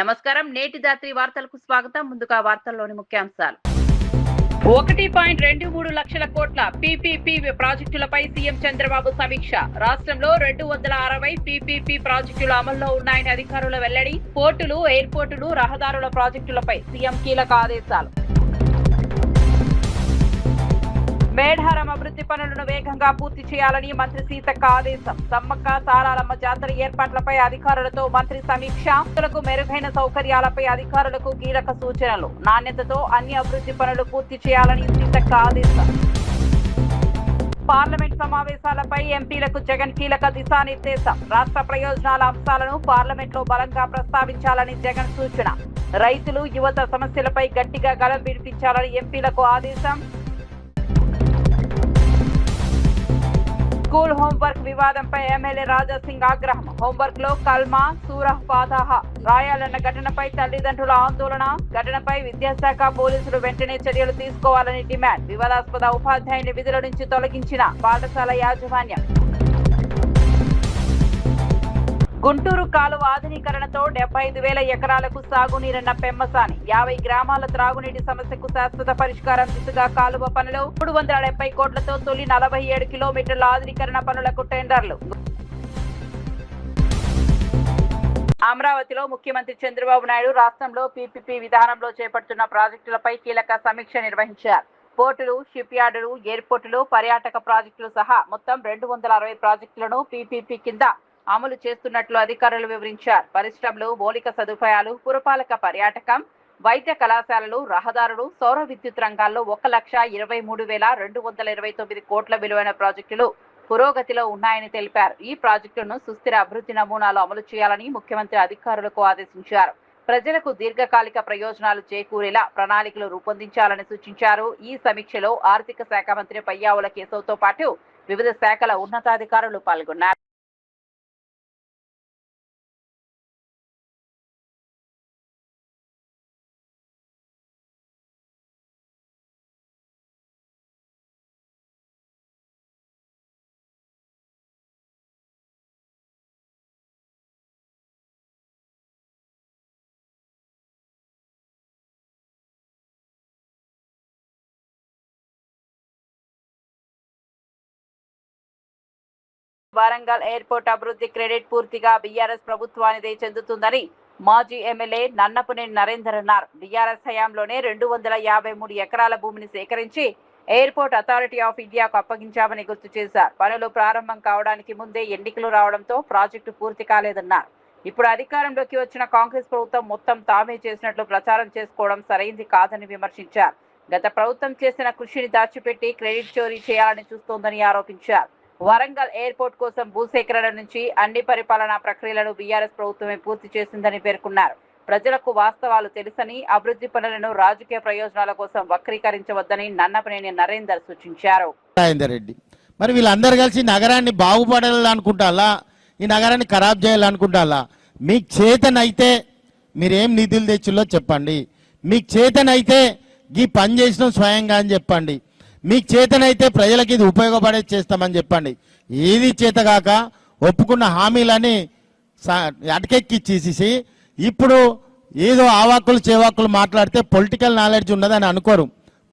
నమస్కారం. నేటి దాత్రి వార్తలకు స్వాగతం. ముందుగా వార్తల్లోని ముఖ్యాంశాలు. 1.23 లక్షల కోట్ల పీపీపీ ప్రాజెక్టులపై సీఎం చంద్రబాబు సమీక్ష. రాష్ట్రంలో 260 పీపీపీ ప్రాజెక్టులు అమల్లో ఉన్నాయని అధికారుల వెల్లడి. పోర్టులు, ఎయిర్పోర్టులు, రహదారుల ప్రాజెక్టులపై సీఎం కీలక ఆదేశాలు. మేడారం అభివృద్ధి పనులను వేగంగా పూర్తి చేయాలని మంత్రి సీతక్క ఆదేశం. సమ్మక్క సారాలమ్మ జాతర ఏర్పాట్లపై అధికారులతో మంత్రి సమీక్ష. భక్తులకు మెరుగైన సౌకర్యాలపై అధికారులకు కీలక సూచనలు. నాణ్యతతో అన్ని అభివృద్ధి పనులు పూర్తి చేయాలని సీతక్క ఆదేశం. పార్లమెంట్ సమావేశాలపై ఎంపీలకు జగన్ కీలక దిశానిర్దేశం. రాష్ట్ర ప్రయోజనాల అంశాలను పార్లమెంట్లో బలంగా ప్రస్తావించాలని జగన్ సూచన. రైతులు, యువత సమస్యలపై గట్టిగా గళం వినిపించాలని ఎంపీలకు ఆదేశం. స్కూల్ హోంవర్క్ వివాదంపై ఎమ్మెల్యే రాజాసింగ్ ఆగ్రహం. హోంవర్క్ లో కల్మా, సూరహ్ ఫాతిహ రాయాలన్న ఘటనపై తల్లిదండ్రుల ఆందోళన. ఘటనపై విద్యాశాఖ పోలీసులు వెంటనే చర్యలు తీసుకోవాలని డిమాండ్. వివాదాస్పద ఉపాధ్యాయుని విధుల నుంచి తొలగించిన పాఠశాల యాజమాన్యం. గుంటూరు కాలువ ఆధునీకరణతో 75,000 ఎకరాలకు సాగునీరన్న పెమ్మసాని. 50 గ్రామాల త్రాగునీటి సమస్యకు శాశ్వత పరిష్కారం దిశగా కాలువ పనులు. 370 కోట్లతో తొలి 47 కిలోమీటర్ల ఆధునీకరణ పనులకు టెండర్లు. అమరావతిలో ముఖ్యమంత్రి చంద్రబాబు నాయుడు రాష్ట్రంలో పీపీపీ విధానంలో చేపడుతున్న ప్రాజెక్టులపై కీలక సమీక్ష నిర్వహించారు. పోర్టులు, షిప్ యార్డులు, ఎయిర్పోర్టులు, పర్యాటక ప్రాజెక్టులు సహా మొత్తం 260 ప్రాజెక్టులను పీపీపీ కింద అమలు చేస్తున్నట్లు అధికారులు వివరించారు. పరిశ్రమలు, మౌలిక సదుపాయాలు, పురపాలక, పర్యాటకం, వైద్య కళాశాలలు, రహదారులు, సౌర విద్యుత్ రంగాల్లో 1,23,229 కోట్ల విలువైన ప్రాజెక్టులు పురోగతిలో ఉన్నాయని తెలిపారు. ఈ ప్రాజెక్టులను సుస్థిర అభివృద్ధి నమూనాలు అమలు చేయాలని ముఖ్యమంత్రి అధికారులకు ఆదేశించారు. ప్రజలకు దీర్ఘకాలిక ప్రయోజనాలు చేకూరేలా ప్రణాళికలు రూపొందించాలని సూచించారు. ఈ సమీక్షలో ఆర్థిక శాఖ మంత్రి పయ్యావుల కేశవ్తో పాటు వివిధ శాఖల ఉన్నతాధికారులు పాల్గొన్నారు. వరంగల్ ఎయిర్పోర్ట్ అభివృద్ధి క్రెడిట్ పూర్తిగా బీఆర్ఎస్ ప్రభుత్వానిదే చెందుతుందని మాజీ ఎమ్మెల్యే నన్నపనేని నరేందర్ అన్నారు. బీఆర్ఎస్ హయాంలోనే 253 ఎకరాల భూమిని సేకరించి ఎయిర్పోర్ట్ అథారిటీ ఆఫ్ ఇండియాకు అప్పగించామని గుర్తు చేశారు. పనులు ప్రారంభం కావడానికి ముందే ఎన్నికలు రావడంతో ప్రాజెక్టు పూర్తి కాలేదన్నారు. ఇప్పుడు అధికారంలోకి వచ్చిన కాంగ్రెస్ ప్రభుత్వం మొత్తం తామే చేసినట్లు ప్రచారం చేసుకోవడం సరైంది కాదని విమర్శించారు. గత ప్రభుత్వం చేసిన కృషిని దాచిపెట్టి క్రెడిట్ చోరీ చేయాలని చూస్తోందని ఆరోపించారు. వరంగల్ ఎయిర్పోర్ట్ కోసం భూసేకరణ నుంచి అన్ని పరిపాలనా ప్రక్రియలను బీఆర్ఎస్ ప్రభుత్వమే పూర్తి చేసిందని పేర్కొన్నారు. ప్రజలకు వాస్తవాలు తెలుసని, అభివృద్ధి పనులను రాజకీయ ప్రయోజనాల కోసం వక్రీకరించవద్దని నన్నపనేని నరేందర్ సూచించారు. మరి వీళ్ళందరూ కలిసి నగరాన్ని బాగుపడాలనుకుంటాలా, ఈ నగరాన్ని ఖరాబ్ చేయాలనుకుంటాలా? మీకు చేతనైతే మీరేం నిధులు తెచ్చిల్లో చెప్పండి. మీకు చేతనైతే ఈ పని చేసిన స్వయంగా అని చెప్పండి. మీకు చేతనైతే ప్రజలకి ఇది ఉపయోగపడేది చేస్తామని చెప్పండి. ఏది చేతగాక ఒప్పుకున్న హామీలని అటకెక్కిచ్చేసి ఇప్పుడు ఏదో ఆవాకులు చేవాకులు మాట్లాడితే పొలిటికల్ నాలెడ్జ్ ఉన్నదని అనుకోరు.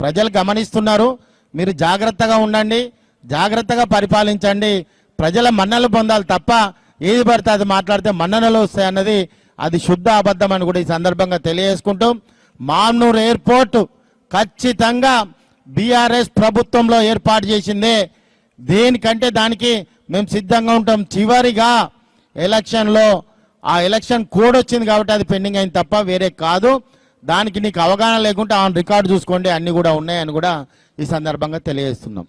ప్రజలు గమనిస్తున్నారు. మీరు జాగ్రత్తగా ఉండండి, జాగ్రత్తగా పరిపాలించండి. ప్రజల మన్ననలు పొందాలి తప్ప ఏది పడితే అది మాట్లాడితే మన్ననలు వస్తాయన్నది అది శుద్ధ అబద్ధం అని కూడా ఈ సందర్భంగా తెలియజేసుకుంటూ, మామ్నూర్ ఎయిర్పోర్ట్ ఖచ్చితంగా బీఆర్ఎస్ ప్రభుత్వంలో ఏర్పాటు చేసిందే. దేనికంటే దానికి మేము సిద్ధంగా ఉంటాం. చివరిగా ఎలక్షన్లో ఆ ఎలక్షన్ కోడ్ వచ్చింది కాబట్టి అది పెండింగ్ అయింది తప్ప వేరే కాదు. దానికి నీకు అవగాహన లేకుంటే ఆ రికార్డు చూసుకోండి, అన్ని కూడా ఉన్నాయని కూడా ఈ సందర్భంగా తెలియజేస్తున్నాం.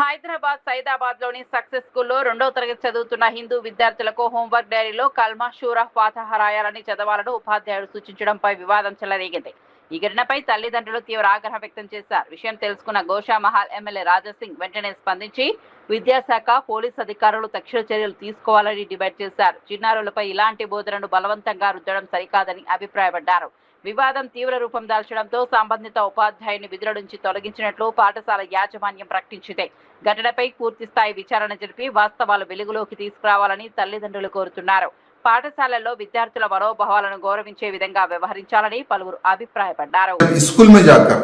హైదరాబాద్ సైదాబాద్ లోని సక్సెస్ స్కూల్లో 2వ తరగతి చదువుతున్న హిందూ విద్యార్థులకు హోంవర్క్ డైరీలో కల్మా, సూరహ్ ఫాతిహ రాయాలని చదవాలని ఉపాధ్యాయుడు సూచించడంపై వివాదం చెలరేగింది. ఈ ఘటనపై తల్లిదండ్రులు తీవ్ర ఆగ్రహం వ్యక్తం చేశారు. విషయం తెలుసుకున్న గోషామహల్ ఎమ్మెల్యే రాజాసింగ్ వెంటనే స్పందించి విద్యాశాఖ, పోలీసు అధికారులు తక్షణ చర్యలు తీసుకోవాలని డిమాండ్ చేశారు. చిన్నారులపై ఇలాంటి బోధనను బలవంతంగా రుద్దడం సరికాదని అభిప్రాయపడ్డారు. వివాదం తీవ్ర రూపం దాల్చడంతో సంబంధిత ఉపాధ్యాయుని విధుల నుంచి తొలగించినట్లు పాఠశాల యాజమాన్యం ప్రకటించింది. ఘటనపై పూర్తి స్థాయి విచారణ జరిపి వాస్తవాలు వెలుగులోకి తీసుకురావాలని తల్లిదండ్రులు కోరుతున్నారు. పాఠశాలల్లో విద్యార్థుల మనోభావాలను గౌరవించే విధంగా వ్యవహరించాలని పలువురు అభిప్రాయపడ్డారు. स्कूल में जाकर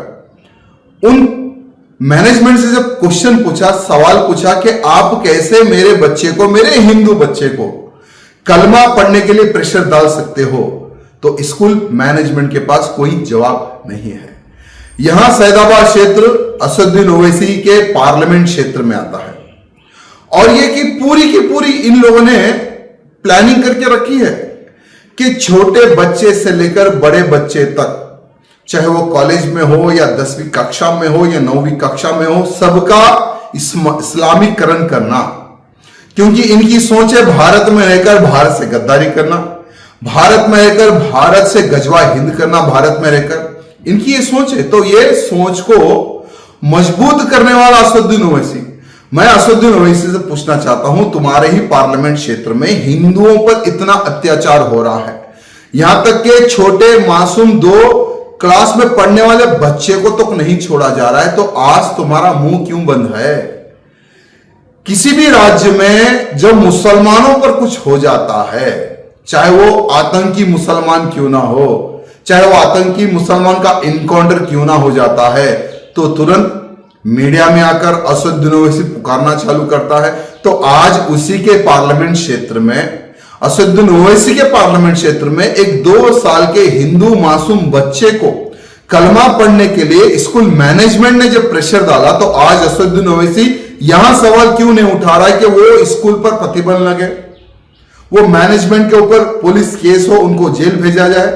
उन मैनेजमेंट से जब क्वेश्चन पूछा, सवाल पूछा कि आप कैसे मेरे बच्चे को, मेरे हिंदू बच्चे को कलमा पढ़ने के लिए प्रेशर डाल सकते हो, तो स्कूल मैनेजमेंट के पास कोई जवाब नहीं है। यहां सैदाबाद क्षेत्र असदुद्दीन ओवैसी के पार्लियामेंट क्षेत्र में आता है और ये की पूरी इन लोगों ने प्लानिंग करके रखी है कि छोटे बच्चे से लेकर बड़े बच्चे तक, चाहे वो कॉलेज में हो या 10वीं कक्षा में हो या 9वीं कक्षा में हो, सबका इस्लामीकरण करना। क्योंकि इनकी सोच है भारत में रहकर भारत से गद्दारी करना, भारत में रहकर भारत से गजवा हिंद करना, भारत में रहकर इनकी ये सोच है। तो ये सोच को मजबूत करने वाला असदुद्दीन ओवैसी, मैं असदुद्दीन ओवैसी से पूछना चाहता हूं, तुम्हारे ही पार्लियामेंट क्षेत्र में हिंदुओं पर इतना अत्याचार हो रहा है, यहां तक के छोटे मासूम 2 क्लास में पढ़ने वाले बच्चे को तो नहीं छोड़ा जा रहा है, तो आज तुम्हारा मुंह क्यों बंद है? किसी भी राज्य में जब मुसलमानों पर कुछ हो जाता है, चाहे वो आतंकी मुसलमान क्यों ना हो, चाहे वो आतंकी मुसलमान का इनकाउंटर क्यों ना हो जाता है, तो तुरंत मीडिया में आकर असदुद्दीन ओवैसी पुकारना चालू करता है। तो आज उसी के पार्लियामेंट क्षेत्र में, असदुद्दीन ओवैसी के पार्लियामेंट क्षेत्र में एक 2 साल के हिंदू मासूम बच्चे को कलमा पढ़ने के लिए स्कूल मैनेजमेंट ने जब प्रेशर डाला, तो आज असदुद्दीन ओवैसी यहां सवाल क्यों नहीं उठा रहा है कि वो स्कूल पर प्रतिबंध लगे, वो मैनेजमेंट के ऊपर पुलिस केस हो, उनको जेल भेजा जाए?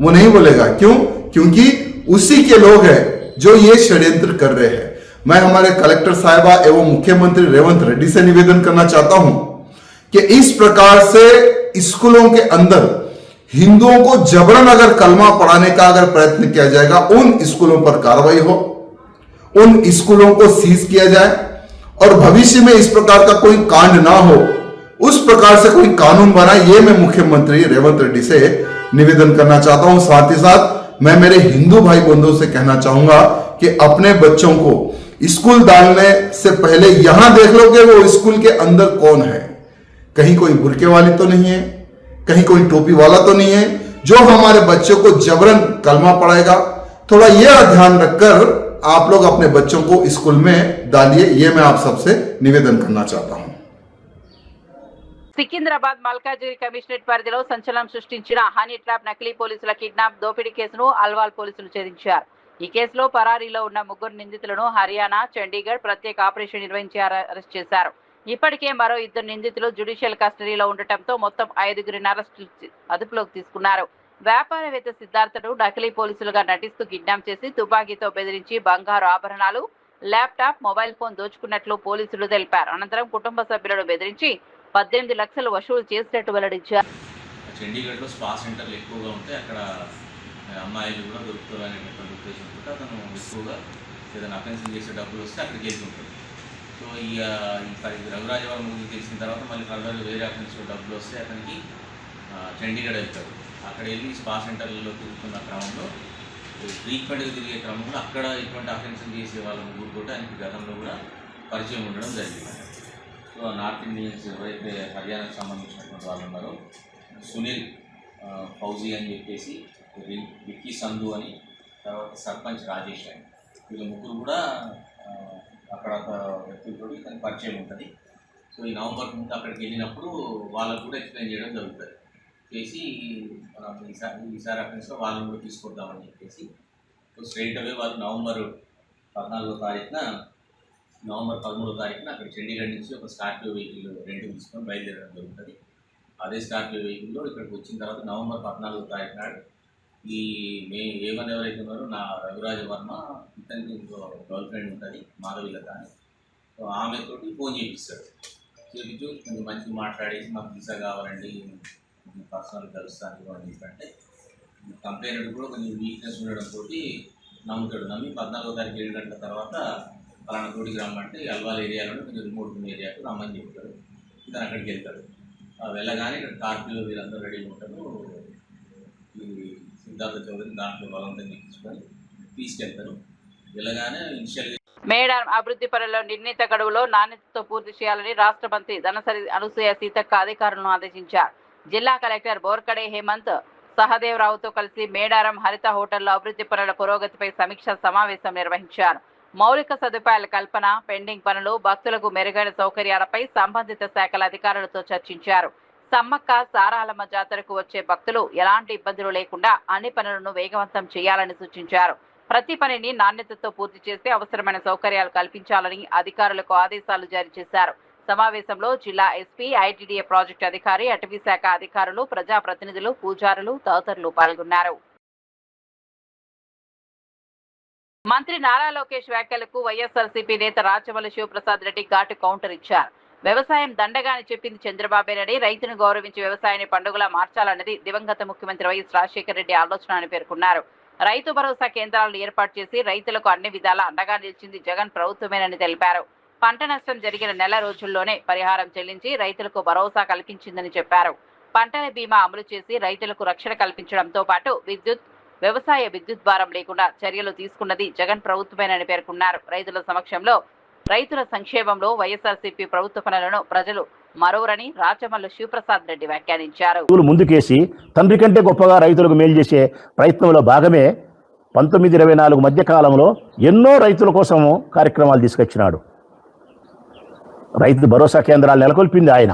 वो नहीं बोलेगा। क्यों? क्योंकि उसी के लोग हैं जो ये षड्यंत्र कर रहे हैं। मैं हमारे कलेक्टर साहिबा एवं मुख्यमंत्री रेवंत रेड्डी से निवेदन करना चाहता हूं कि इस प्रकार से स्कूलों के अंदर हिंदुओं को जबरन अगर कलमा पढ़ाने का अगर प्रयत्न किया जाएगा, उन स्कूलों पर कार्रवाई हो, उन स्कूलों को सीज किया जाए और भविष्य में इस प्रकार का कोई कांड ना हो, उस प्रकार से कोई कानून बनाए। ये मैं मुख्यमंत्री रेवंत रेड्डी से निवेदन करना चाहता हूं। साथ ही साथ मैं मेरे हिंदू भाई बंधुओं से कहना चाहूंगा कि अपने बच्चों को स्कूल डालने से पहले यहां देख लो कि वो स्कूल के अंदर कौन है, कहीं कोई बुरके वाली तो नहीं है, कहीं कोई टोपी वाला तो नहीं है जो हमारे बच्चों को जबरन कलमा पढ़ाएगा। थोड़ा यह ध्यान रखकर आप लोग अपने बच्चों को स्कूल में डालिए, ये मैं आप सबसे निवेदन करना चाहता हूं। సికింద్రాబాద్ మల్కాజిగిరి కమిషనరేట్ పరిధిలో సంచలనం సృష్టించిన హనీ ట్రాప్ నకిలీ పోలీసుల కిడ్నాప్ దోపిడీ కేసును అల్వాల్ పోలీసులు ఛేదించారు. ఈ కేసులో పరారీలో ఉన్న 3 నిందితులను హర్యానా, చండీగఢ్ ప్రత్యేక ఆపరేషన్ నిర్వహించి అరెస్ట్ చేశారు. ఇప్పటికే మరో 2 నిందితులు జ్యుడిషియల్ కస్టడీలో ఉండటంతో మొత్తం 5గురిని అదుపులోకి తీసుకున్నారు. వ్యాపారవేత్త సిద్ధార్థను నకిలీ పోలీసులుగా నటిస్తూ కిడ్నాప్ చేసి తుపాకీతో బెదిరించి బంగారు ఆభరణాలు, ల్యాప్టాప్, మొబైల్ ఫోన్ దోచుకున్నట్లు పోలీసులు తెలిపారు. అనంతరం కుటుంబ సభ్యులను బెదిరించి 18 లక్షలు వసూలు చేసినట్టు వెల్లడించారు. చండీగఢ్లో స్పా సెంటర్లు ఎక్కువగా ఉంటాయి, అక్కడ అమ్మాయిలు కూడా దొరుకుతారు అనేటువంటి ఉద్దేశంతో అతను ఎక్కువగా ఏదైనా అఫెన్సింగ్ చేసే డబ్బులు వస్తే అక్కడికి వెళ్తుంటాడు. సో ఈ రఘురాజవరం గురించి తెలిసిన తర్వాత మళ్ళీ ఫర్దర్ వేరే అఫెన్స్లో డబ్బులు వస్తే అతనికి చండీగఢ్ వెళ్తాడు. అక్కడ వెళ్ళి స్పా సెంటర్లలో తిరుగుతున్న క్రమంలో, ఫ్రీక్వెంట్గా తిరిగే క్రమంలో అక్కడ ఇటువంటి అఫెన్సింగ్ చేసే వాళ్ళ ముగ్గురు ఆయనకి గతంలో కూడా పరిచయం ఉండడం జరిగింది. సో నార్త్ ఇండియన్స్ ఎవరైతే హర్యానాకు సంబంధించినటువంటి వాళ్ళు ఉన్నారో, సునీల్, ఫౌజీ అని చెప్పేసి, విక్కీ సంధు అని, తర్వాత సర్పంచ్ రాజేష్ అని, వీళ్ళ ముగ్గురు కూడా అక్కడ వ్యక్తులతో ఇతనికి పరిచయం ఉంటుంది. సో ఈ నవంబర్ ముందు అక్కడికి వెళ్ళినప్పుడు వాళ్ళకు కూడా ఎక్స్ప్లెయిన్ చేయడం జరుగుతుంది. చేసి మనం ఈసారి అఫెన్స్లో వాళ్ళని కూడా తీసుకొద్దామని చెప్పేసి, సో స్ట్రైట్ అవే వాళ్ళు నవంబర్ 13వ తారీఖున అక్కడ చండీగఢ్ నుంచి ఒక స్కార్పియో వెహికల్ రెంట్ తీసుకొని బయలుదేరడం జరుగుతుంది. అదే స్కార్పియో వెహికల్లో ఇక్కడికి వచ్చిన తర్వాత నవంబర్ 14వ తారీఖు నాడు ఈ ఏమని ఎవరైతే ఉన్నారో నా రఘురాజ వర్మ, ఇతనికి గర్ల్ ఫ్రెండ్ ఉంటుంది మాధవిలత అని, సో ఆమెతోటి ఫోన్ చేపిస్తాడు. చేపించు కొంచెం మంచిగా మాట్లాడేసి మాకు వీసా కావాలండి, పర్సనల్ కలుస్తాను అని చెప్పంటే, కంప్లైంట్ కూడా కొంచెం వీక్నెస్ ఉండడంతో నమ్ముతాడు. నమ్మి 14వ తారీఖు 7 గంటల తర్వాత పలానా తోటికి రమ్మంటే అల్వాల్ ఏరియాలో కొంచెం రిమోట్ ఉన్న ఏరియాకు రమ్మని చెప్తాడు. ఇతను అక్కడికి వెళ్తాడు. వెళ్ళగానే ఇక్కడ కార్పిలో వీళ్ళందరూ రెడీగా ఉంటారు. ఈ సిద్ధార్థ చౌదరి దాంట్లో బలవంతంగా ఎక్కించుకొని తీసుకెళ్తారు. వెళ్ళగానే ఇనిషియల్గా మేడారం అభివృద్ధి పనుల్లో నిర్ణీత గడువులో నాణ్యతతో పూర్తి చేయాలని రాష్ట్ర మంత్రి ధనసరి అనసూయ సీతక్క అధికారులను ఆదేశించారు. జిల్లా కలెక్టర్ బోర్కడే హేమంత్ సహదేవరావుతో కలిసి మేడారం హరిత హోటల్లో అభివృద్ధి పనుల పురోగతిపై సమీక్ష సమావేశం నిర్వహించారు. మౌలిక సదుపాయాల కల్పన, పెండింగ్ పనులు, భక్తులకు మెరుగైన సౌకర్యాలపై సంబంధిత శాఖల అధికారులతో చర్చించారు. సమ్మక్క సారాలమ్మ జాతరకు వచ్చే భక్తులు ఎలాంటి ఇబ్బందులు లేకుండా అన్ని పనులను వేగవంతం చేయాలని సూచించారు. ప్రతి పనిని నాణ్యతతో పూర్తి చేసి అవసరమైన సౌకర్యాలు కల్పించాలని అధికారులకు ఆదేశాలు జారీ చేశారు. సమావేశంలో జిల్లా ఎస్పీ, ఐటీడీఏ ప్రాజెక్టు అధికారి, అటవీ శాఖ అధికారులు, ప్రజాప్రతినిధులు, పూజారులు తదితరులు పాల్గొన్నారు. మంత్రి నారా లోకేష్ వ్యాఖ్యలకు వైఎస్ఆర్సీపీ నేత రాచమల్లి శివప్రసాద్ రెడ్డి ఘాటు కౌంటర్ ఇచ్చారు. వ్యవసాయం దండగాని చెప్పింది చంద్రబాబేనని, రైతును గౌరవించి వ్యవసాయాన్ని పండుగలా మార్చాలన్నది దివంగత ముఖ్యమంత్రి వైఎస్ రాజశేఖర రెడ్డి ఆలోచన అని పేర్కొన్నారు. రైతు భరోసా కేంద్రాలను ఏర్పాటు చేసి రైతులకు అన్ని విధాలా అండగా నిలిచింది జగన్ ప్రభుత్వమేనని తెలిపారు. పంట నష్టం జరిగిన నెల రోజుల్లోనే పరిహారం చెల్లించి రైతులకు భరోసా కల్పించిందని చెప్పారు. పంటల బీమా అమలు చేసి రైతులకు రక్షణ కల్పించడంతో పాటు వ్యవసాయ విద్యుత్ భారం లేకుండా చర్యలు తీసుకున్నది జగన్ ప్రభుత్వమేనని పేర్కొన్నారు. రైతుల సమక్షంలో రైతుల సంక్షేమంలో వైఎస్ఆర్సీపీ ప్రభుత్వ పనులను ప్రజలు మరోరని రాచమల్లి శివప్రసాద్ రెడ్డి వ్యాఖ్యానించారు. ముందుకేసి తండ్రి కంటే గొప్పగా రైతులకు మేలు చేసే ప్రయత్నంలో భాగమే 1924 మధ్య కాలంలో ఎన్నో రైతుల కోసము కార్యక్రమాలు తీసుకొచ్చినాడు. రైతు భరోసా కేంద్రాలు నెలకొల్పింది ఆయన.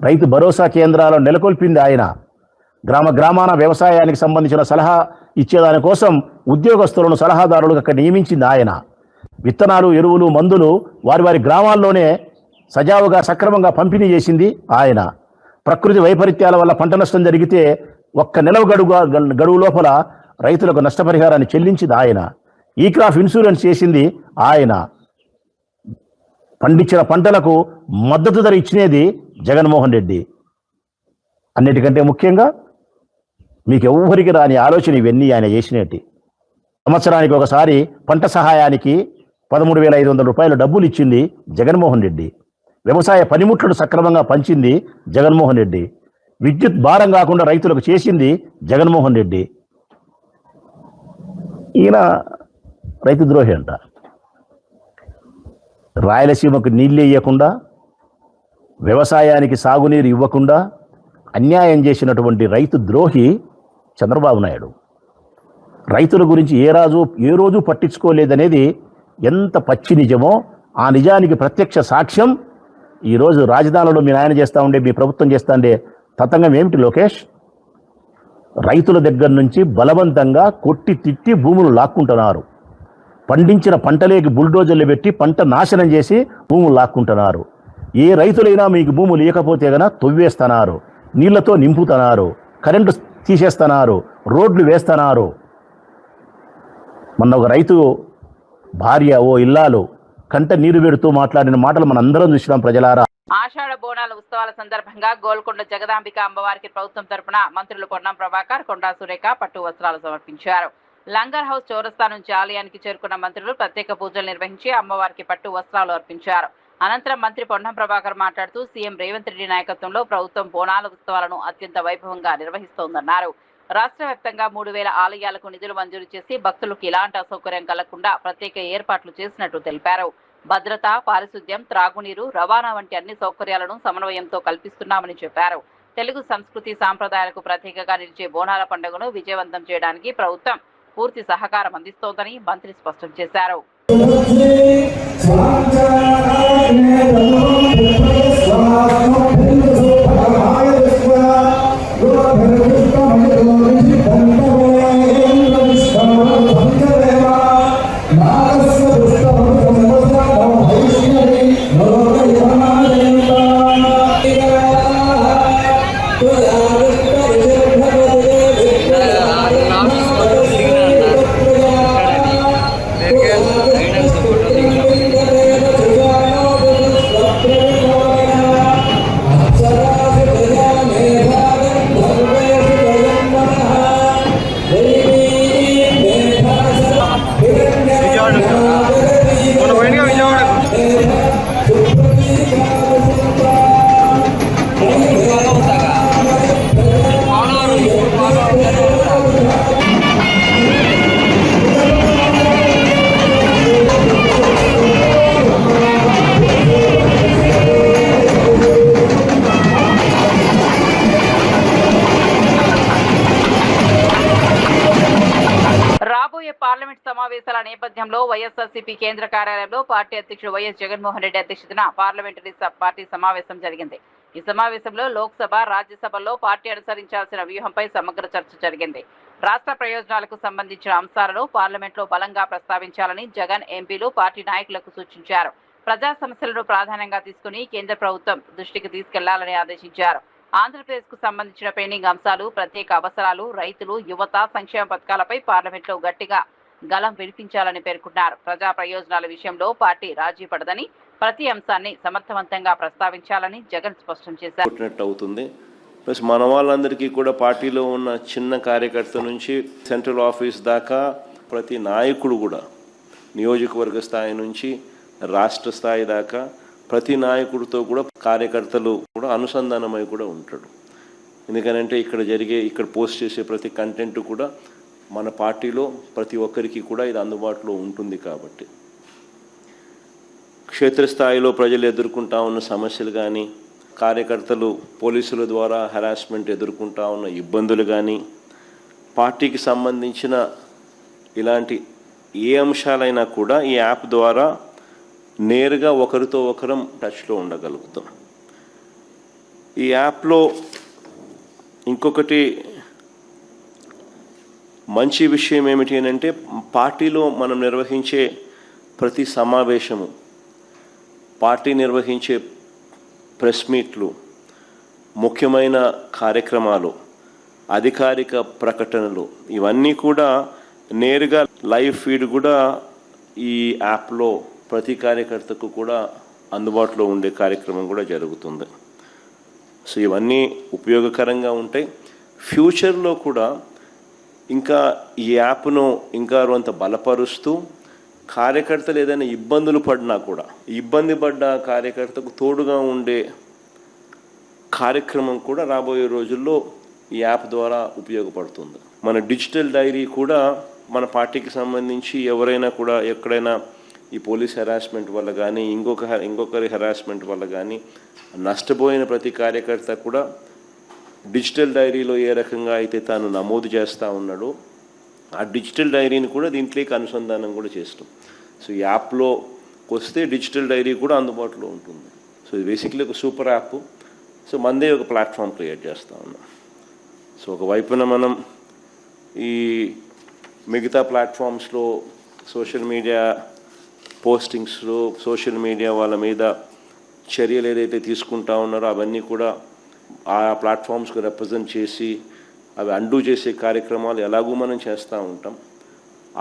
రైతు భరోసా కేంద్రాలను నెలకొల్పింది ఆయన. గ్రామ గ్రామాన వ్యవసాయానికి సంబంధించిన సలహా ఇచ్చేదాని కోసం ఉద్యోగస్తులను సలహాదారులకు అక్కడ నియమించింది ఆయన. విత్తనాలు, ఎరువులు, మందులు వారి వారి గ్రామాల్లోనే సజావుగా సక్రమంగా పంపిణీ చేసింది ఆయన. ప్రకృతి వైపరీత్యాల వల్ల పంట నష్టం జరిగితే ఒక్క నెల గడువు లోపల రైతులకు నష్టపరిహారాన్ని చెల్లించింది ఆయన. ఈ క్రాప్ ఇన్సూరెన్స్ చేసింది ఆయన. పండించిన పంటలకు మద్దతు ధర ఇచ్చినది జగన్మోహన్ రెడ్డి. అన్నిటికంటే ముఖ్యంగా మీకు ఎవ్వరికి రాని ఆలోచన ఇవన్నీ ఆయన చేసినట్టు. సంవత్సరానికి ఒకసారి పంట సహాయానికి 13,500 రూపాయలు డబ్బులు ఇచ్చింది జగన్మోహన్ రెడ్డి. వ్యవసాయ పనిముట్లను సక్రమంగా పంచింది జగన్మోహన్ రెడ్డి. విద్యుత్ భారం కాకుండా రైతులకు చేసింది జగన్మోహన్ రెడ్డి. ఈయన రైతు ద్రోహి అంట. రాయలసీమకు నీళ్ళు ఇవ్వకుండా, వ్యవసాయానికి సాగునీరు ఇవ్వకుండా అన్యాయం చేసినటువంటి రైతు ద్రోహి చంద్రబాబు నాయుడు. రైతుల గురించి ఏ రోజు పట్టించుకోలేదనేది ఎంత పచ్చి నిజమో ఆ నిజానికి ప్రత్యక్ష సాక్ష్యం ఈరోజు రాజధానిలో మీ నాయన చేస్తూ ఉండే, మీ ప్రభుత్వం చేస్తూ ఉండే తతంగం ఏమిటి లోకేష్? రైతుల దగ్గర నుంచి బలవంతంగా కొట్టి తిట్టి భూములు లాక్కుంటున్నారు. పండించిన పంటలేకి బుల్డోజర్లు పెట్టి పంట నాశనం చేసి భూములు లాక్కుంటున్నారు. ఏ రైతులైనా మీకు భూములు ఇవ్వకపోతే గన తొవ్వేస్తున్నారు, నీళ్లతో నింపుతున్నారు, కరెంటు తీసేస్తున్నారు, రోడ్లు వేస్తున్నారు. మొన్న ఒక రైతు భార్య, ఓ ఇల్లాలు కంట నీరు పెడుతూ మాట్లాడిన మాటలు మనందరం చూసినాం ప్రజలారా. ఆషాఢ బోనాల ఉత్సవాల సందర్భంగా గోల్కొండ జగదాంబిక అమ్మవారికి ప్రభుత్వం తరపున మంత్రులు పొన్నం ప్రభాకర్, కొండా సురేఖ పట్టు వస్త్రాలు సమర్పించారు. లంగర్ హౌస్ చౌరస్తా నుంచి ఆలయానికి చేరుకున్న మంత్రులు ప్రత్యేక పూజలు నిర్వహించి అమ్మవారికి పట్టు వస్త్రాలు అర్పించారు. అనంతరం మంత్రి పొన్నం ప్రభాకర్ మాట్లాడుతూ సీఎం రేవంత్ రెడ్డి నాయకత్వంలో ప్రభుత్వం బోనాల ఉత్సవాలను అత్యంత వైభవంగా నిర్వహిస్తోందన్నారు. రాష్ట్ర వ్యాప్తంగా 3,000 ఆలయాలకు నిధులు మంజూరు చేసి భక్తులకు ఎలాంటి అసౌకర్యం కలగకుండా ప్రత్యేక ఏర్పాట్లు చేసినట్టు తెలిపారు. భద్రత, పారిశుద్ధ్యం, త్రాగునీరు, రవాణా వంటి అన్ని సౌకర్యాలను సమన్వయంతో కల్పిస్తున్నామని చెప్పారు. తెలుగు సంస్కృతి సాంప్రదాయాలకు ప్రత్యేకగా నిలిచే బోనాల పండుగను విజయవంతం చేయడానికి ప్రభుత్వం పూర్తి సహకారం అందిస్తోందని మంత్రి స్పష్టం చేశారు. పార్లమెంట్ సమావేశాల నేపథ్యంలో వైఎస్ఆర్సీపీ కేంద్ర కార్యాలయంలో పార్టీ అధ్యక్షుడు వైఎస్ జగన్మోహన్ రెడ్డి అధ్యక్షతన పార్లమెంటరీ పార్టీ సమావేశం జరిగింది. ఈ సమావేశంలో లోక్సభ, రాజ్యసభల్లో పార్టీ అనుసరించాల్సిన వ్యూహంపై సమగ్ర చర్చ జరిగింది. రాష్ట్ర ప్రయోజనాలకు సంబంధించిన అంశాలను పార్లమెంట్లో బలంగా ప్రస్తావించాలని జగన్ ఎంపీలు పార్టీ నాయకులకు సూచించారు. ప్రజా సమస్యలను ప్రాధాన్యంగా తీసుకుని కేంద్ర ప్రభుత్వం దృష్టికి తీసుకెళ్లాలని ఆదేశించారు. ఆంధ్రప్రదేశ్ కు సంబంధించిన పెండింగ్ అంశాలు, ప్రత్యేక అవసరాలు, రైతులు, యువత సంక్షేమ పథకాలపై పార్లమెంట్లో గట్టిగా గళం వినిపించాలని పేర్కొన్నారు. ప్రజా ప్రయోజనాల విషయంలో పార్టీ రాజీ పడదని, ప్రతి అంశాన్ని సమర్థవంతంగా ప్రస్తావించాలని జగన్ స్పష్టం చేశారు. ప్లస్ మన వాళ్ళందరికీ కూడా పార్టీలో ఉన్న చిన్న కార్యకర్త నుంచి సెంట్రల్ ఆఫీస్ దాకా ప్రతి నాయకుడు కూడా నియోజకవర్గ స్థాయి నుంచి రాష్ట్ర స్థాయి దాకా ప్రతి నాయకుడితో కూడా కార్యకర్తలు కూడా అనుసంధానమై కూడా ఉంటాడు. ఎందుకనంటే ఇక్కడ పోస్ట్ చేసే ప్రతి కంటెంట్ కూడా మన పార్టీలో ప్రతి ఒక్కరికి కూడా ఇది అందుబాటులో ఉంటుంది. కాబట్టి క్షేత్రస్థాయిలో ప్రజలు ఎదుర్కొంటా ఉన్న సమస్యలు కానీ, కార్యకర్తలు పోలీసుల ద్వారా హెరాస్మెంట్ ఎదుర్కొంటా ఉన్న ఇబ్బందులు కానీ, పార్టీకి సంబంధించిన ఇలాంటి ఏ అంశాలైనా కూడా ఈ యాప్ ద్వారా నేరుగా ఒకరితో ఒకరం టచ్లో ఉండగలుగుతాం. ఈ యాప్లో ఇంకొకటి మంచి విషయం ఏమిటి అంటే, పార్టీలో మనం నిర్వహించే ప్రతి సమావేశము, పార్టీ నిర్వహించే ప్రెస్ మీట్లు, ముఖ్యమైన కార్యక్రమాలు, అధికారిక ప్రకటనలు ఇవన్నీ కూడా నేరుగా లైవ్ ఫీడ్ కూడా ఈ యాప్లో ప్రతి కార్యకర్తకు కూడా అందుబాటులో ఉండే కార్యక్రమం కూడా జరుగుతుంది. సో ఇవన్నీ ఉపయోగకరంగా ఉంటాయి. ఫ్యూచర్లో కూడా ఇంకా ఈ యాప్ను ఇంకా కొంత బలపరుస్తూ కార్యకర్తలు ఏదైనా ఇబ్బందులు పడినా కూడా ఇబ్బంది పడ్డ కార్యకర్తకు తోడుగా ఉండే కార్యక్రమం కూడా రాబోయే రోజుల్లో ఈ యాప్ ద్వారా ఉపయోగపడుతుంది. మన డిజిటల్ డైరీ కూడా మన పార్టీకి సంబంధించి ఎవరైనా కూడా ఎక్కడైనా ఈ పోలీస్ హెరాస్మెంట్ వల్ల కానీ ఇంకొకరి హెరాస్మెంట్ వల్ల కానీ నష్టపోయిన ప్రతి కార్యకర్త కూడా డిజిటల్ డైరీలో ఏ రకంగా అయితే తాను నమోదు చేస్తూ ఉన్నాడో ఆ డిజిటల్ డైరీని కూడా దీంట్లోకి అనుసంధానం కూడా చేస్తాం. సో ఈ యాప్లో వస్తే డిజిటల్ డైరీ కూడా అందుబాటులో ఉంటుంది. సో ఇది బేసిక్లీ ఒక సూపర్ యాప్. సో మనదే ఒక ప్లాట్ఫామ్ క్రియేట్ చేస్తూ ఉన్నాం. సో ఒకవైపున మనం ఈ మిగతా ప్లాట్ఫామ్స్లో సోషల్ మీడియా పోస్టింగ్స్లో సోషల్ మీడియా వాళ్ళ మీద చర్యలు ఏదైతే తీసుకుంటా ఉన్నారో అవన్నీ కూడా ఆ ప్లాట్ఫామ్స్కి రిప్రజెంట్ చేసి అవి అండూ చేసే కార్యక్రమాలు ఎలాగూ మనం చేస్తూ ఉంటాం.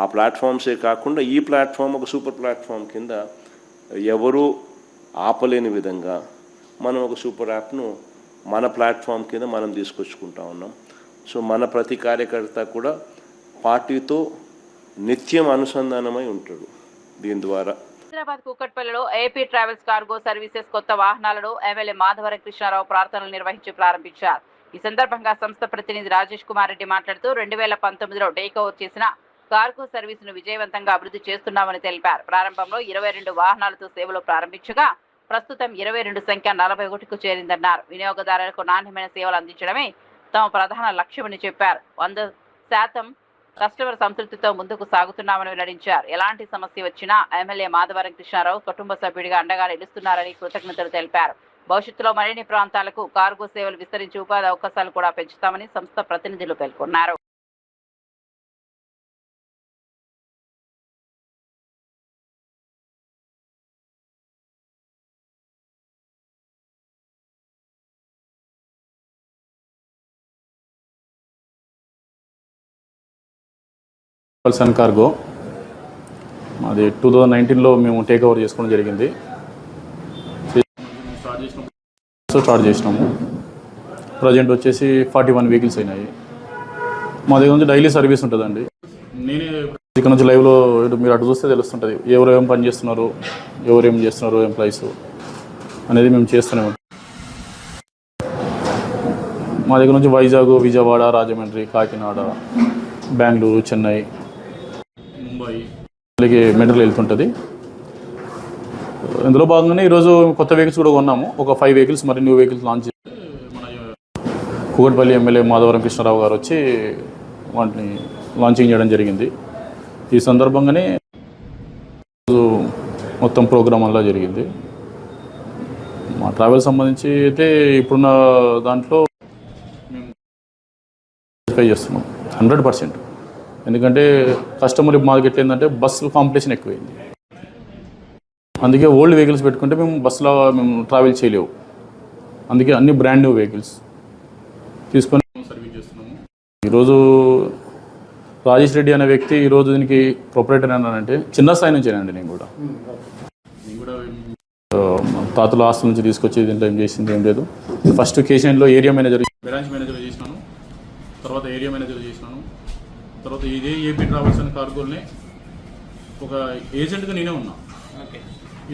ఆ ప్లాట్ఫామ్సే కాకుండా ఈ ప్లాట్ఫామ్ ఒక సూపర్ ప్లాట్ఫామ్ కింద ఎవరూ ఆపలేని విధంగా మనం ఒక సూపర్ యాప్ను మన ప్లాట్ఫామ్ కింద మనం తీసుకొచ్చుకుంటా ఉన్నాం. సో మన ప్రతి కార్యకర్త కూడా పార్టీతో నిత్యం అనుసంధానమై ఉంటాడు. దీని ద్వారా హైదరాబాద్ కూకట్పల్లిలో ఏపీ ట్రావెల్స్ కార్గో సర్వీసెస్ కొత్త వాహనాలను ఎమ్మెల్యే మాధవరం కృష్ణారావు ప్రార్థనలు నిర్వహించి ప్రారంభించారు. ఈ సందర్భంగా సంస్థ ప్రతినిధి రాజేష్ కుమార్ రెడ్డి మాట్లాడుతూ 2019లో టేక్ ఓవర్ చేసిన కార్గో సర్వీసును విజయవంతంగా అభివృద్ధి చేస్తున్నామని తెలిపారు. ప్రారంభంలో 22 వాహనాలతో సేవలు ప్రారంభించగా ప్రస్తుతం 22 సంఖ్య 41కు చేరిందన్నారు. వినియోగదారులకు నాణ్యమైన సేవలు అందించడమే తమ ప్రధాన లక్ష్యమని చెప్పారు. 100% కస్టమర్ సంతృప్తితో ముందుకు సాగుతున్నామని వెల్లడించారు. ఎలాంటి సమస్య వచ్చినా ఎమ్మెల్యే మాధవరం కృష్ణారావు కుటుంబ సభ్యుడిగా అండగా నిలుస్తున్నారని కృతజ్ఞతలు తెలిపారు. భవిష్యత్తులో మరిన్ని ప్రాంతాలకు కార్గో సేవలు విస్తరించి ఉపాధి అవకాశాలు కూడా పెంచుతామని సంస్థ ప్రతినిధులు పేర్కొన్నారు. సన్ కార్గో అది 2019లో మేము టేక్ ఓవర్ చేసుకోవడం జరిగింది. స్టార్ట్ చేసినాము. ప్రజెంట్ వచ్చేసి 41 వెహికల్స్ అయినాయి. మా దగ్గర నుంచి డైలీ సర్వీస్ ఉంటుందండి. నేనే ఇక్కడ నుంచి లైవ్లో మీరు అటు చూస్తే తెలుస్తుంటుంది ఎవరు ఏం పని చేస్తున్నారు, ఎవరు ఏం చేస్తున్నారు, ఎంప్లాయీస్ అనేది మేము చేస్తూనే ఉంటాం. మా దగ్గర నుంచి వైజాగ్, విజయవాడ, రాజమండ్రి, కాకినాడ, బెంగళూరు, చెన్నై, ముంబై అలాగే మెటీరియల్ వెళ్తుంటుంది. ఇందులో భాగంగానే ఈరోజు కొత్త వెహికల్స్ కూడా కొన్నాము. ఒక 5 వెహికల్స్ మరి న్యూ వెహికల్స్ లాంచ్ చేసి మన కూకట్పల్లి ఎమ్మెల్యే మాధవరం కృష్ణారావు గారు వచ్చి వాటిని లాంచింగ్ చేయడం జరిగింది. ఈ సందర్భంగానే మొత్తం ప్రోగ్రామ్ అలా జరిగింది. మా ట్రావెల్ సంబంధించి అయితే ఇప్పుడున్న దాంట్లో మేము వెరిఫై చేస్తున్నాం 100%. ఎందుకంటే కస్టమర్ మార్కెట్ ఏంటంటే బస్సు కాంపిటీషన్ ఎక్కువైంది. అందుకే ఓల్డ్ వెహికల్స్ పెట్టుకుంటే బస్సులో మేము ట్రావెల్ చేయలేవు. అందుకే అన్ని బ్రాండ్ న్యూ వెహికల్స్ తీసుకొని సర్వీస్ చేస్తున్నాము. ఈరోజు రాజేష్ రెడ్డి అనే వ్యక్తి ఈరోజు దీనికి ప్రొపరేటర్ అన్నానంటే చిన్న స్థాయి నుంచేనండి. నేను కూడా తాతల ఆస్తుల నుంచి తీసుకొచ్చి దీంట్లో ఏం చేసింది ఏం లేదు. ఫస్ట్ కేసీఎన్లో ఏరియా మేనేజర్, బ్రాంచ్ మేనేజర్ చేసినాను, తర్వాత ఏరియా మేనేజర్ చేసినాను, తర్వాత ఇదే ఏపీ ట్రావెల్స్ అనే కార్గోల్ని ఒక ఏజెంట్గా నేనే ఉన్నా.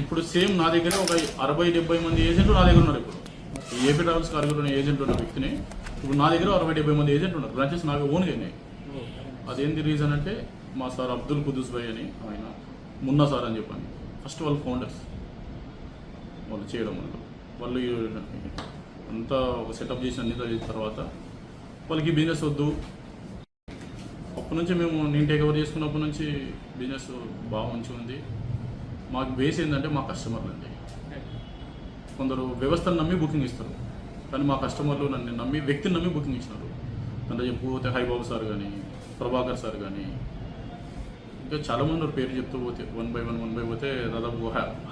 ఇప్పుడు సేమ్ నా దగ్గర ఒక 60-70 మంది ఏజెంట్లు నా దగ్గర ఉన్నారు. ఇప్పుడు ఈ ఏపీ ట్రావెల్స్ కార్గోలో ఏజెంట్ ఉన్న వ్యక్తిని ఇప్పుడు నా దగ్గర 60-70 మంది ఏజెంట్లు ఉన్నారు. బ్రాంచెస్ నాకు ఓన్గా అయినాయి. అదేంటి రీజన్ అంటే మా సార్ అబ్దుల్ కుదూస్ భాయ్ అని ఆయన మున్నా సార్ అని చెప్పాను. ఫస్ట్ వాళ్ళు ఫౌండర్స్, వాళ్ళు చేయడం వాళ్ళు అంతా ఒక సెటప్ చేసి అన్ని చేసిన తర్వాత వాళ్ళకి బిజినెస్ వద్దు. అప్పటి నుంచి నేను టేక్ ఓవర్ చేసుకున్నప్పటి నుంచి బిజినెస్ బాగా మంచిగా ఉంది. మాకు బేస్ ఏంటంటే మా కస్టమర్లు అండి. కొందరు వ్యవస్థను నమ్మి బుకింగ్ ఇస్తారు, కానీ మా కస్టమర్లు నన్ను నమ్మి, వ్యక్తిని నమ్మి బుకింగ్ ఇచ్చినారు. అంటే చెప్పుకోతే హైబాబు సార్ కానీ, ప్రభాకర్ సార్ కానీ, ఇంకా చాలామంది పేరు చెప్తూ పోతే వన్ బై వన్ పోతే దాదాపు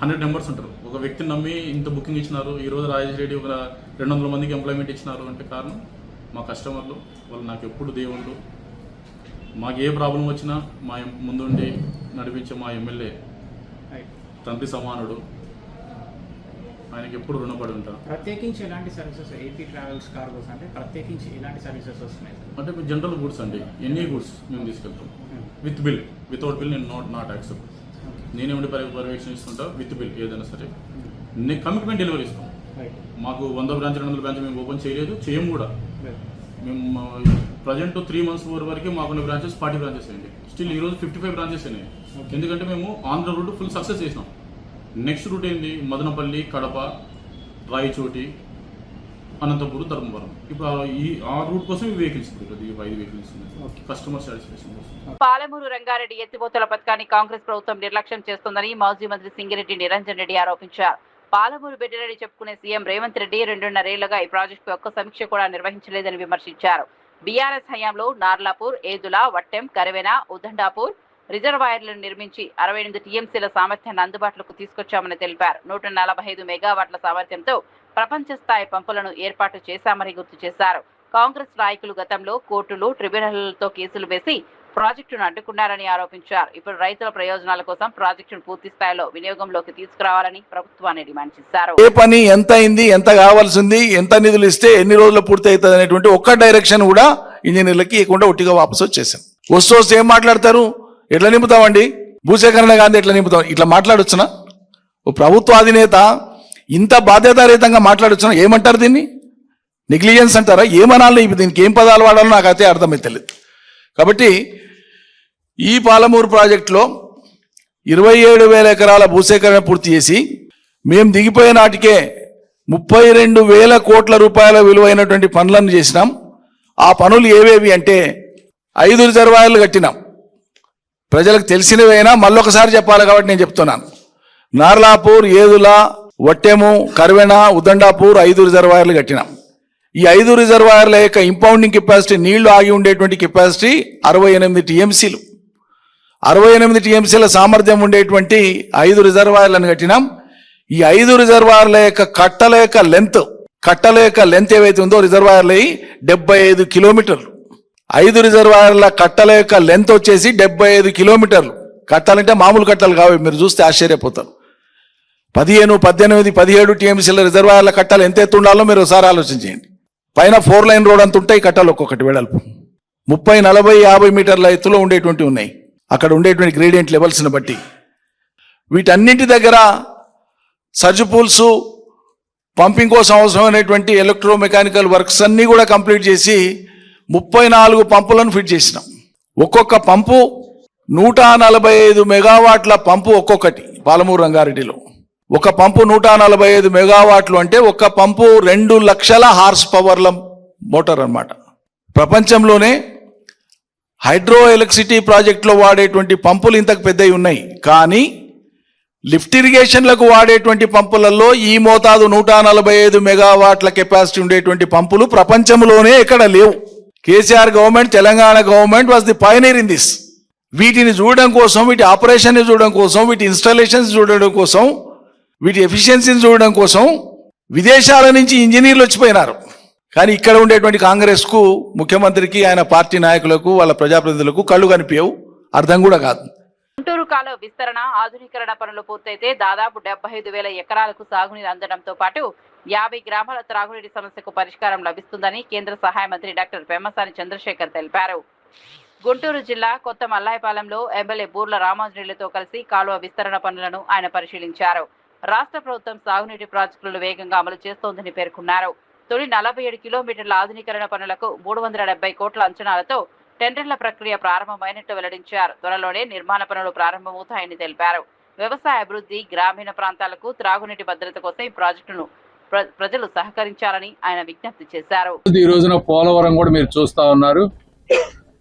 100 మెంబర్స్ ఉంటారు. ఒక వ్యక్తిని నమ్మి ఇంత బుకింగ్ ఇచ్చినారు. ఈరోజు రాజేష్ రెడ్డి ఒక 200 మందికి ఎంప్లాయ్మెంట్ ఇచ్చినారు అంటే కారణం మా కస్టమర్లు. వాళ్ళు నాకు ఎప్పుడు దేవుళ్ళు. మాకు ఏ ప్రాబ్లం వచ్చినా మా ముందుండి నడిపించే మా ఎమ్మెల్యే తండ్రి సమానుడు. ఆయనకి ఎప్పుడు రుణపడి ఉంటాం. ప్రత్యేకించి ఎలాంటి సర్వీసెస్ ఏపీ ట్రావెల్స్ కార్గోస్ అంటే ప్రత్యేకించి ఎలాంటి సర్వీసెస్ వస్తున్నాయి? అంటే జనరల్ గూడ్స్ అండి, ఎన్ని గూడ్స్ మేము తీసుకెళ్తాం విత్ బిల్. వితౌట్ బిల్ నేను నాట్ యాక్సెప్ట్. నేనే ఉండి పర్యవేక్షిస్తుంటా విత్ బిల్. ఏదైనా సరే నేను కమిట్మెంట్ డెలివరీ ఇస్తాం. మాకు 100 బ్రాంచ్ 200 బ్రాంచ్ మేము ఓపెన్ చేయలేదు, చేయం కూడా. మేము ప్రజెంట్ 3 months వరకు మాకున్న బ్రాంచెస్ 40 బ్రాంచెస్ అయ్యింది. స్టిల్ ఈరోజు 55 బ్రాంచెస్ అయినాయి. ఎందుకంటే మేము ఆంధ్ర రూట్ ఫుల్ సక్సెస్ చేసినాం. నెక్స్ట్ రూట్ ఏంది మదనపల్లి, కడప, రాయచోటి, అనంతపురం, ధర్మవరం. ఇప్పుడు ఆ రూట్ కోసం ఈ వెహికల్స్, ఈ 5 వెహికల్స్ కస్టమర్ సాటిస్ఫాక్షన్ కోసం. పాలమూరు రంగారెడ్డి ఎత్తిపోతల పథకాన్ని కాంగ్రెస్ ప్రభుత్వం నిర్లక్ష్యం చేస్తోందని మాజీ మంత్రి సింగిరెడ్డి నిరంజన్ రెడ్డి ఆరోపించారు. పాలమూరు బెడ్డిరెడ్డి చెప్పుకునే సీఎం రేవంత్ రెడ్డి 2.5 ఏళ్లుగా ఈ ప్రాజెక్టు ఒక్క సమీక్ష కూడా నిర్వహించలేదని విమర్శించారు. బీఆర్ఎస్ హయాంలో నార్లాపూర్, ఏదుల, వట్టెం, కరవెన, ఉదండాపూర్ రిజర్వాయర్లను నిర్మించి 68 టీఎంసీల సామర్థ్యాన్ని అందుబాటులోకి తీసుకొచ్చామని తెలిపారు. 145 మెగావాట్ల సామర్థ్యంతో ప్రపంచ స్థాయి పంపులను ఏర్పాటు చేశామని గుర్తు చేశారు. కాంగ్రెస్ నాయకులు గతంలో కోర్టులు, ట్రిబ్యునళ్లతో కేసులు వేసి ప్రాజెక్టును అడ్డుకున్నారని ఆరోపించారు. ఇప్పుడు రైతుల ప్రయోజనాల కోసం ప్రాజెక్టును పూర్తి స్థాయిలో వినియోగంలోకి తీసుకురావాలని ప్రభుత్వాన్ని డిమాండ్ చేశారు. ఏ పని ఎంత అయింది, ఎంత కావాల్సింది, ఎంత నిధులు ఇస్తే ఎన్ని రోజుల్లో పూర్తి అవుతుంది అనేటువంటి ఒక్క డైరెక్షన్ కూడా ఇంజనీర్లకి ఇవ్వకుండా ఒట్టిగా వాపసు వచ్చేసాం. వస్తూ ఏం మాట్లాడతారు, ఎట్లా నింపుతామండి, భూసేకరణ గాంధీ ఎట్లా నింపుతాం, ఇట్లా మాట్లాడొచ్చునా? ఓ ప్రభుత్వ అధినేత ఇంత బాధ్యతారహితంగా మాట్లాడొచ్చునా? ఏమంటారు దీన్ని? నెగ్లిజెన్స్ అంటారా? ఏమనాలి? దీనికి ఏం పదాలు వాడాలో నాకు అయితే అర్థమైతలేదు. కాబట్టి ఈ పాలమూరు ప్రాజెక్టులో 27,000 ఎకరాల భూసేకరణ పూర్తి చేసి మేము దిగిపోయే నాటికే 32,000 కోట్ల రూపాయల విలువైనటువంటి పనులను చేసినాం. ఆ పనులు ఏవేవి అంటే 5 రిజర్వాయర్లు కట్టినాం. ప్రజలకు తెలిసినవైనా మళ్ళొకసారి చెప్పాలి కాబట్టి నేను చెప్తున్నాను. నార్లాపూర్, ఏదుల, వట్టెము, కర్వెన, ఉదండాపూర్ 5 రిజర్వాయర్లు కట్టినాం. ఈ 5 రిజర్వాయర్ల యొక్క ఇంపౌండింగ్ కెపాసిటీ, నీళ్లు ఆగి ఉండేటువంటి కెపాసిటీ 68 టీఎంసీలు. 68 టీఎంసీల సామర్థ్యం ఉండేటువంటి 5 రిజర్వాయర్లను కట్టినాం. ఈ 5 రిజర్వాయర్ల యొక్క కట్టల యొక్క లెంత్ ఏవైతే ఉందో రిజర్వాయర్ల 75 కిలోమీటర్లు. 5 రిజర్వాయర్ల కట్టల యొక్క లెంత్ వచ్చేసి 75 కిలోమీటర్లు. కట్టాలంటే మామూలు కట్టలు కావు, మీరు చూస్తే ఆశ్చర్యపోతారు. 15, 18, 17 టీఎంసీల రిజర్వాయర్ల కట్టాలు ఎంత ఎత్తు ఉండాలో మీరు ఒకసారి ఆలోచించేయండి. పైన 4 లైన్ రోడ్ అంత ఉంటాయి కట్టాలు, ఒక్కొక్కటి వెడల్పు 30, 40, 50 మీటర్ల ఎత్తులో ఉండేటువంటి ఉన్నాయి. అక్కడ ఉండేటువంటి గ్రేడియంట్ లెవెల్స్ని బట్టి వీటన్నింటి దగ్గర సర్జ్ పూల్స్, పంపింగ్ కోసం అవసరమైనటువంటి ఎలక్ట్రోమెకానికల్ వర్క్స్ అన్నీ కూడా కంప్లీట్ చేసి 34 పంపులను ఫిట్ చేసినాం. ఒక్కొక్క పంపు 145 మెగావాట్ల పంపు ఒక్కొక్కటి. పాలమూరు రంగారెడ్డిలో ఒక పంపు 145 మెగావాట్లు అంటే ఒక్క పంపు 2 లక్షల హార్స్ పవర్ల మోటార్ అన్నమాట. ప్రపంచంలోనే హైడ్రో ఎలక్ట్రిసిటీ ప్రాజెక్టులో వాడేటువంటి పంపులు ఇంతకు పెద్దవి ఉన్నాయి, కానీ లిఫ్ట్ ఇరిగేషన్లకు వాడేటువంటి పంపులలో ఈ మోతాదు 145 మెగావాట్ల కెపాసిటీ ఉండేటువంటి పంపులు ప్రపంచంలోనే ఎక్కడ లేవు. KCR government, Telangana government was the pioneer in this. వీటిని చూడడం కోసం, వీటి ఆపరేషన్ చూడడం కోసం, వీటి ఇన్స్టాలేషన్స్ చూడడం కోసం, వీటి ఎఫిషియన్సీని చూడడం కోసం విదేశాల నుంచి ఇంజనీర్లు వచ్చిపోయినారు. కానీ ఇక్కడ ఉండేటువంటి కాంగ్రెస్కు, ముఖ్యమంత్రికి, ఆయన పార్టీ నాయకులకు, వాళ్ళ ప్రజాప్రతినిధులకు కళ్ళు కనిపించవు, అర్థం కూడా కాదు. గుంటూరు కాలువ విస్తరణ, ఆధునీకరణ పనులు పూర్తయితే దాదాపు 75,000 ఎకరాలకు సాగునీరు అందడంతో పాటు 50 గ్రామాల త్రాగునీటి సమస్యకు పరిష్కారం లభిస్తుందని కేంద్ర సహాయ మంత్రి డాక్టర్ పెమ్మసాని చంద్రశేఖర్ తెలిపారు. గుంటూరు జిల్లా కొత్త మల్లాయపాలెంలో ఎమ్మెల్యే బూర్ల రామాంజనేయులతో కలిసి కాలువ విస్తరణ పనులను ఆయన పరిశీలించారు. రాష్ట్ర ప్రభుత్వం సాగునీటి ప్రాజెక్టులను వేగంగా అమలు చేస్తోందని పేర్కొన్నారు. తొలి 47 కిలోమీటర్ల ఆధునీకరణ పనులకు 370 కోట్ల అంచనాలతో టెండర్ల ప్రక్రియ ప్రారంభమైనట్టు వెల్లడించారు. త్వరలోనే నిర్మాణ పనులు ప్రారంభమవుతాయని తెలిపారు. వ్యవసాయ అభివృద్ధి, గ్రామీణ ప్రాంతాలకు త్రాగునీటి భద్రత కోసం ఈ ప్రాజెక్టును ప్రజలు సహకరించాలని ఆయన విజ్ఞప్తి చేశారు. ఈ రోజున పోలవరం కూడా మీరు చూస్తా ఉన్నారు.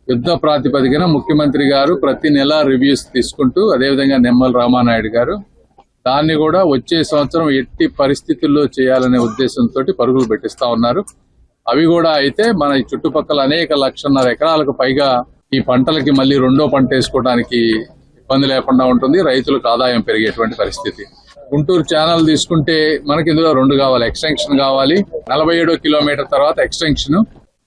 యుద్ధ ప్రాతిపదికన ముఖ్యమంత్రి గారు ప్రతి నెల రివ్యూస్ తీసుకుంటూ, అదేవిధంగా నిమ్మల రామానాయుడు గారు దాన్ని కూడా వచ్చే సంవత్సరం ఎట్టి పరిస్థితుల్లో చేయాలనే ఉద్దేశంతో పరుగులు పెట్టిస్తా ఉన్నారు. అవి కూడా అయితే మన చుట్టుపక్కల అనేక 1,50,000 ఎకరాలకు పైగా ఈ పంటలకి మళ్ళీ రెండో పంట వేసుకోవడానికి ఇబ్బంది లేకుండా ఉంటుంది. రైతులకు ఆదాయం పెరిగేటువంటి పరిస్థితి. గుంటూరు ఛానల్ తీసుకుంటే మనకి ఇందులో 2 కావాలి. ఎక్స్టెన్షన్ కావాలి, 47 కిలోమీటర్ తర్వాత ఎక్స్టెన్షన్,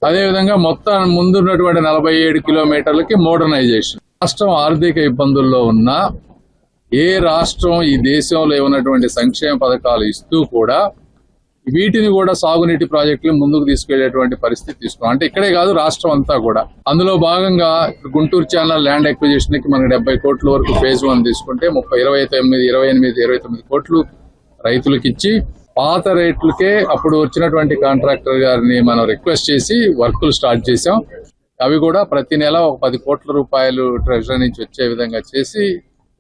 అదేవిధంగా మొత్తం ముందున్నటువంటి 47 కిలోమీటర్లకి మోడర్నైజేషన్. రాష్ట్రం ఆర్థిక ఇబ్బందుల్లో ఉన్న ఏ రాష్ట్రం ఈ దేశంలో ఉన్నటువంటి సంక్షేమ పథకాలు ఇస్తూ కూడా వీటిని కూడా సాగునీటి ప్రాజెక్టులు ముందుకు తీసుకెళ్లేటువంటి పరిస్థితి తీసుకున్నాం. అంటే ఇక్కడే కాదు, రాష్ట్రం అంతా కూడా. అందులో భాగంగా గుంటూరు ఛానల్ ల్యాండ్ అక్విజిషన్ కి మనకి 70 కోట్ల వరకు ఫేజ్ 1 తీసుకుంటే 28 కోట్లు రైతులకు ఇచ్చి, పాత రేట్లకే అప్పుడు వచ్చినటువంటి కాంట్రాక్టర్ గారిని మనం రిక్వెస్ట్ చేసి వర్కులు స్టార్ట్ చేశాం. అవి కూడా ప్రతి నెల 10 కోట్ల రూపాయలు ట్రెజరీ నుంచి వచ్చే విధంగా చేసి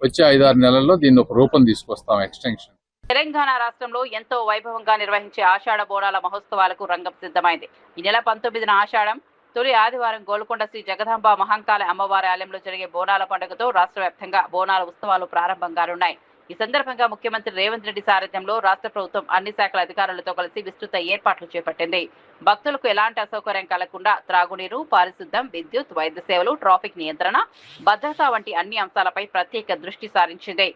వచ్చే 5-6 నెలల్లో దీన్ని ఒక రూపం తీసుకొస్తాం. ఎక్స్టెన్షన్. తెలంగాణ రాష్ట్రంలో ఎంతో వైభవంగా నిర్వహించే ఆషాఢ బోనాల మహోత్సవాలకు రంగం సిద్ధమైంది. ఈ నెల 19న ఆషాఢం తొలి ఆదివారం గోల్కొండ శ్రీ జగదాంబ మహంకాళి అమ్మవారి ఆలయంలో జరిగే బోనాల పండుగతో రాష్ట్ర వ్యాప్తంగా బోనాల ఉత్సవాలు ప్రారంభం కానున్నాయి. ఈ సందర్భంగా ముఖ్యమంత్రి రేవంత్ రెడ్డి సారథ్యంలో రాష్ట్ర ప్రభుత్వం అన్ని శాఖల అధికారులతో కలిసి విస్తృత ఏర్పాట్లు చేపట్టింది. భక్తులకు ఎలాంటి అసౌకర్యం కలగకుండా త్రాగునీరు, పారిశుద్ధ్యం, విద్యుత్, వైద్య సేవలు, ట్రాఫిక్ నియంత్రణ, భద్రత వంటి అన్ని అంశాలపై ప్రత్యేక దృష్టి సారించింది.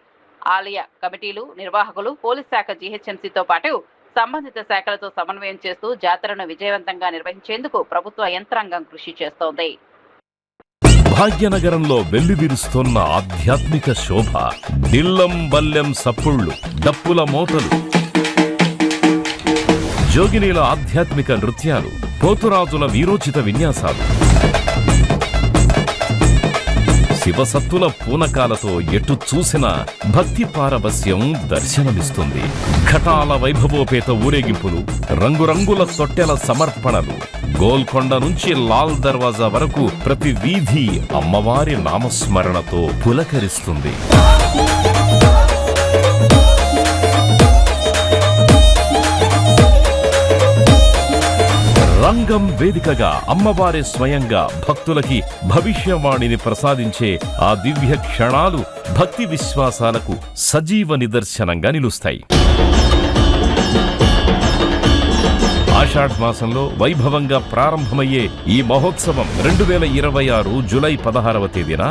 ఆలయ కమిటీలు, నిర్వాహకులు, పోలీస్ శాఖ, జీహెచ్ఎంసీతో పాటు సంబంధిత శాఖలతో సమన్వయం చేస్తూ జాతరను విజయవంతంగా నిర్వహించేందుకు ప్రభుత్వ యంత్రాంగం కృషి చేస్తోంది. భాగ్యనగరంలో వెల్లివిరుస్తోన్న ఆధ్యాత్మిక శోభ, దిల్లం బల్లెం సప్పుళ్లు, డప్పుల మోతలు, జోగినీల ఆధ్యాత్మిక నృత్యాలు, పోతురాజుల వీరోచిత విన్యాసాలు, శివసత్తుల పూనకాలతో ఎటు చూసిన భక్తి పారవస్యం దర్శనమిస్తుంది. ఘటాల వైభవోపేత ఊరేగింపులు, రంగురంగుల తొట్టెల సమర్పణలు, గోల్కొండ నుంచి లాల్ దర్వాజా వరకు ప్రతి వీధి అమ్మవారి నామస్మరణతో పులకరిస్తుంది. రంగం వేదికగా అమ్మవారి స్వయంగా భక్తులకి భవిష్యవాణిని ప్రసాదించే ఆ దివ్య క్షణాలు భక్తి విశ్వాసాలకు సజీవ నిదర్శనంగా నిలుస్తాయి. ఆషాఢ మాసంలో వైభవంగా ప్రారంభమయ్యే ఈ మహోత్సవం 2026 జూలై 16వ తేదీన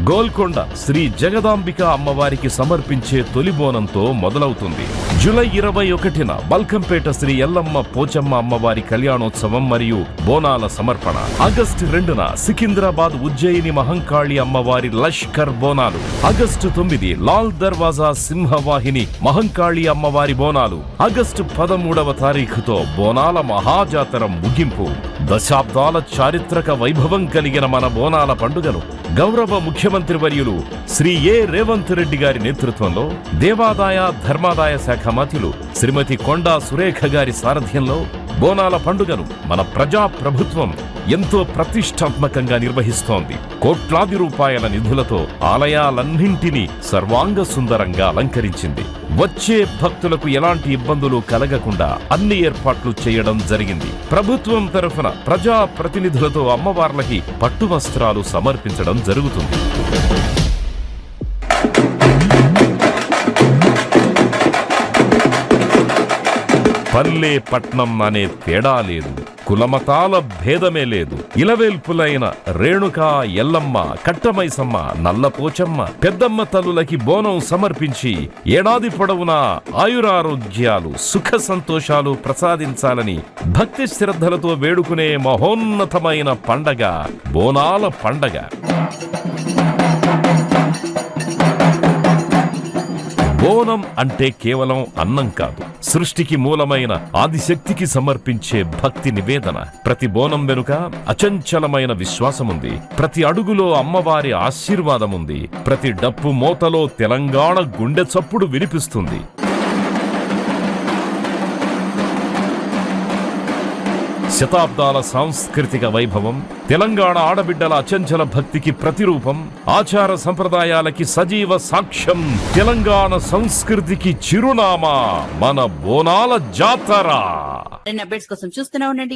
గోల్కొండ శ్రీ జగదాంబిక అమ్మవారికి సమర్పించే తొలి బోనంతో మొదలవుతుంది. జూలై 21న బల్కంపేట శ్రీ ఎల్లమ్మ పోచమ్మ అమ్మవారి కళ్యాణోత్సవం మరియు బోనాల సమర్పణ. ఆగస్టు 2న సికింద్రాబాద్ ఉజ్జయిని మహంకాళి అమ్మవారి లష్కర్ బోనాలు. ఆగస్టు 9 లాల్ దర్వాజా సింహవాహిని మహంకాళి అమ్మవారి బోనాలు. ఆగస్టు 13వ తారీఖుతో బోనాల మహాజాతర ముగింపు. దశాబ్దాల చారిత్రక వైభవం కలిగిన మన బోనాల పండుగను గౌరవ ముఖ్యమంత్రి వర్యులు శ్రీ ఏ రేవంత్ రెడ్డి గారి నేతృత్వంలో దేవాదాయ ధర్మాదాయ శాఖ మంత్రులు శ్రీమతి కొండా సురేఖ గారి సారథ్యంలో బోనాల పండుగను మన ప్రజా ప్రభుత్వం ఎంతో ప్రతిష్టాత్మకంగా నిర్వహిస్తోంది. కోట్లాది రూపాయల నిధులతో ఆలయాలన్నింటినీ సర్వాంగ సుందరంగా అలంకరించింది. వచ్చే భక్తులకు ఎలాంటి ఇబ్బందులు కలగకుండా అన్ని ఏర్పాట్లు చేయడం జరిగింది. ప్రభుత్వం తరఫున ప్రజా ప్రతినిధులతో అమ్మవార్లకి పట్టు వస్త్రాలు సమర్పించడం జరుగుతుంది. పల్లె పట్నం అనే తేడా లేదు, కులమతాల భేదమే లేదు. ఇలవేల్పులైన రేణుకా, ఎల్లమ్మ, కట్టమైసమ్మ, నల్లపోచమ్మ, పెద్దమ్మ తల్లులకి బోనం సమర్పించి ఏడాది పొడవునా ఆయురారోగ్యాలు, సుఖ సంతోషాలు ప్రసాదించాలని భక్తి శ్రద్ధలతో వేడుకునే మహోన్నతమైన పండగ బోనాల పండగ. బోనం అంటే కేవలం అన్నం కాదు, సృష్టికి మూలమైన ఆదిశక్తికి సమర్పించే భక్తి నివేదన. ప్రతి బోనం వెనుక అచంచలమైన విశ్వాసముంది. ప్రతి అడుగులో అమ్మవారి ఆశీర్వాదముంది. ప్రతి డప్పు మోతలో తెలంగాణ గుండె చప్పుడు వినిపిస్తుంది. శతాబ్దాల సాంస్కృతిక వైభవం, తెలంగాణ ఆడబిడ్డల అచంచల భక్తికి ప్రతిరూపం, ఆచార సంప్రదాయాలకి సజీవ సాక్ష్యం, తెలంగాణ సంస్కృతికి చిరునామా మన బోనాల జాతర. అప్డేట్స్ కోసం చూస్తూనే ఉండండి